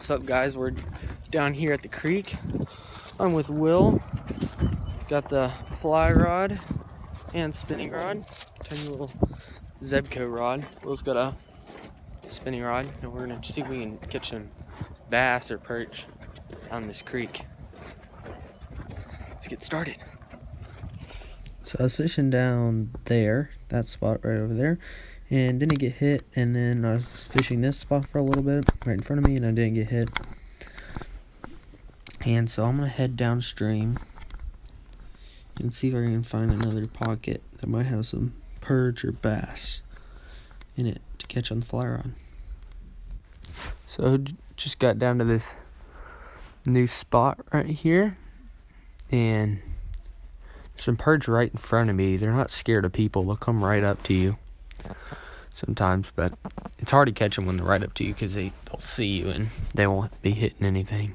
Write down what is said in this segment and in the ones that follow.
What's up, guys? We're down here at the creek. I'm with Will. Got the fly rod and spinning rod. Tiny little Zebco rod. Will's got a spinning rod, and we're gonna see if we can catch some bass or perch on this creek. Let's get started. So I was fishing down there, that spot right over there, and didn't get hit. And then I was fishing this spot for a little bit right in front of me, and I didn't get hit. And so I'm gonna head downstream and see if I can find another pocket that might have some perch or bass in it to catch on the fly rod. So just got down to this new spot right here, and there's some perch right in front of me. They're not scared of people. They'll come right up to you sometimes, but it's hard to catch them when they're right up to you because they'll see you and they won't be hitting anything.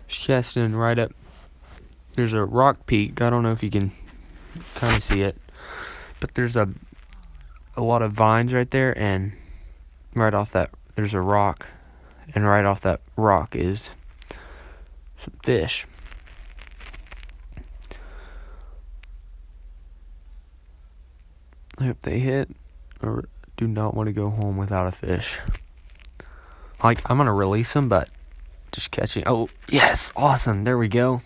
She's casting right up. There's a rock peak. I don't know if you can kind of see it, but there's a lot of vines right there, and right off that there's a rock, and right off that rock is some fish. I hope they hit, or do not want to go home without a fish. Like, I'm gonna release them, but just catching. Oh yes, awesome, there we go.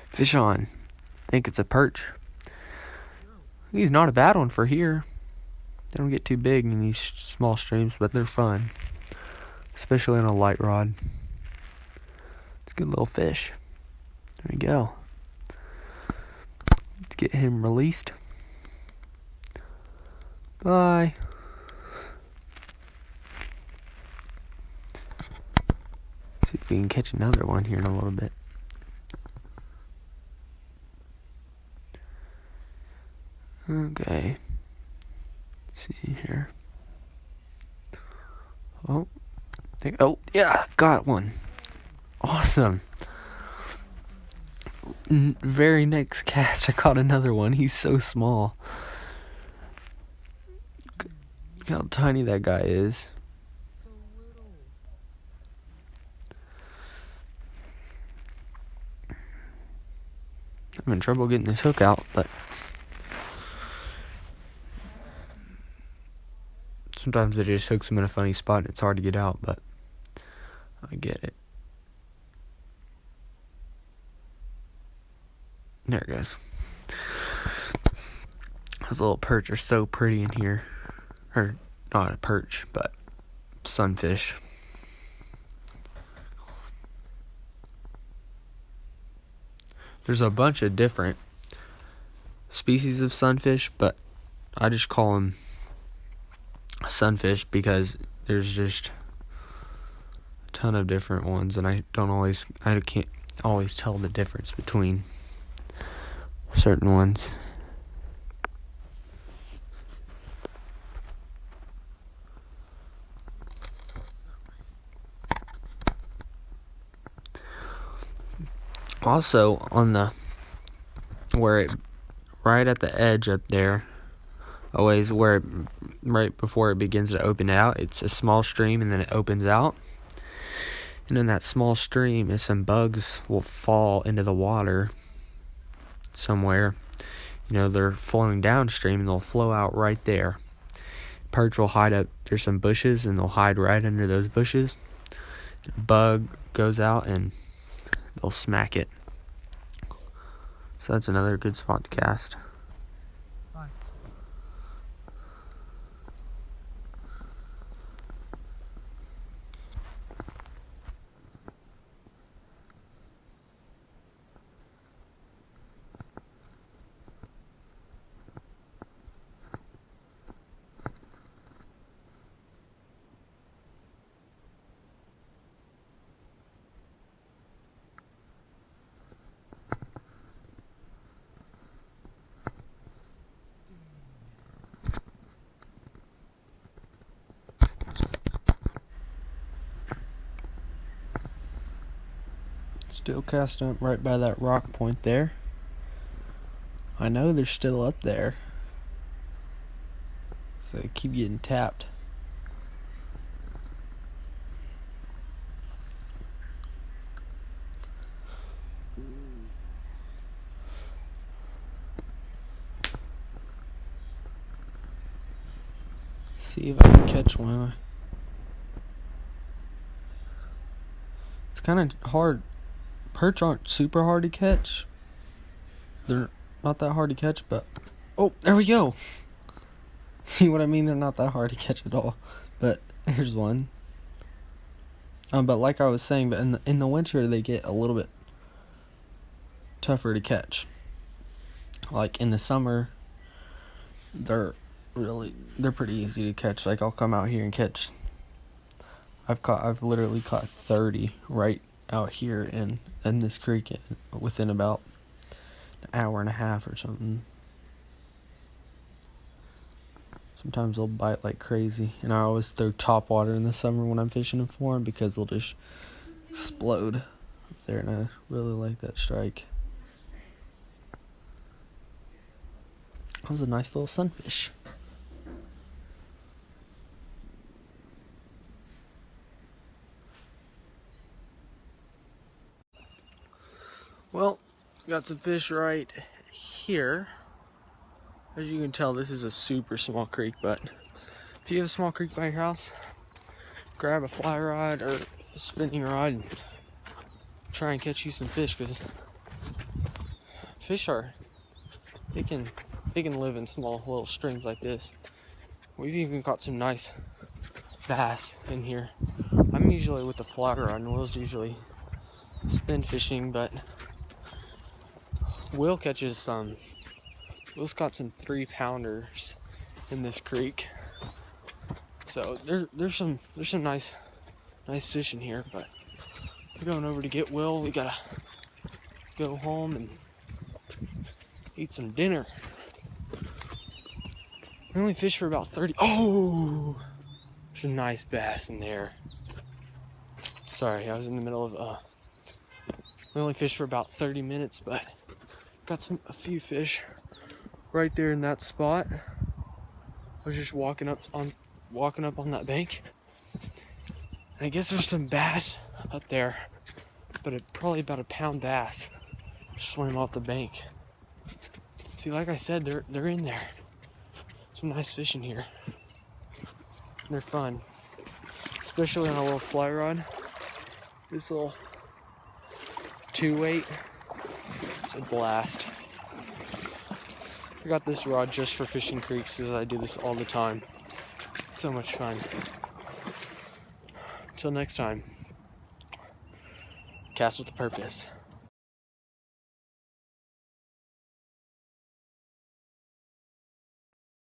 Fish on. I think it's a perch. He's not a bad one for here. They don't get too big in these small streams, but they're fun, especially on a light rod. It's a good little fish. There we go. Let's get him released. Bye. See if we can catch another one here in a little bit. Okay. Let's see here. Oh, yeah, got one. Awesome. Very next cast, I caught another one. He's so small. Look how tiny that guy is. I'm in trouble getting this hook out, but sometimes it just hooks him in a funny spot and it's hard to get out, but I get it. There it goes. Those little perch are so pretty in here. Or not a perch, but sunfish. There's a bunch of different species of sunfish, but I just call them sunfish because there's just a ton of different ones, and I can't always tell the difference between certain ones. Also, on the right at the edge up there, always right before it begins to open out, it's a small stream and then it opens out. And in that small stream, if some bugs will fall into the water somewhere, they're flowing downstream and they'll flow out right there. Perch will hide up, there's some bushes, and they'll hide right under those bushes. A bug goes out and they'll smack it. So that's another good spot to cast. Still casting up right by that rock point there. I know they're still up there, so they keep getting tapped. See if I can catch one. It's kind of hard. Perch aren't super hard to catch. They're not that hard to catch, but oh, there we go. See what I mean? They're not that hard to catch at all. But here's one. But like I was saying, but in the winter they get a little bit tougher to catch. Like in the summer, they're pretty easy to catch. Like I'll come out here and catch. I've literally caught 30 right out here in this creek within about an hour and a half or something. Sometimes they'll bite like crazy, and I always throw top water in the summer when I'm fishing them for them because they'll just explode up there, and I really like that strike. That was a nice little sunfish. Well, got some fish right here. As you can tell, this is a super small creek, but if you have a small creek by your house, grab a fly rod or a spinning rod and try and catch you some fish, because fish they can live in small little streams like this. We've even caught some nice bass in here. I'm usually with the fly rod, and Will's usually spin fishing, but Will catches some. Will's caught some 3-pounders in this creek, so there's some nice fish in here. But we're going over to get Will. We gotta go home and eat some dinner. We only fished for about 30. Oh, there's a nice bass in there. Sorry, I was in the middle of we only fished for about 30 minutes, but got a few fish right there in that spot. I was just walking up on that bank, and I guess there's some bass up there, but probably about a pound bass swam off the bank. See, like I said, they're in there. Some nice fish in here. They're fun, especially on a little fly rod. This little 2-weight, it's a blast. I got this rod just for fishing creeks, as I do this all the time. So much fun. Until next time, cast with a purpose.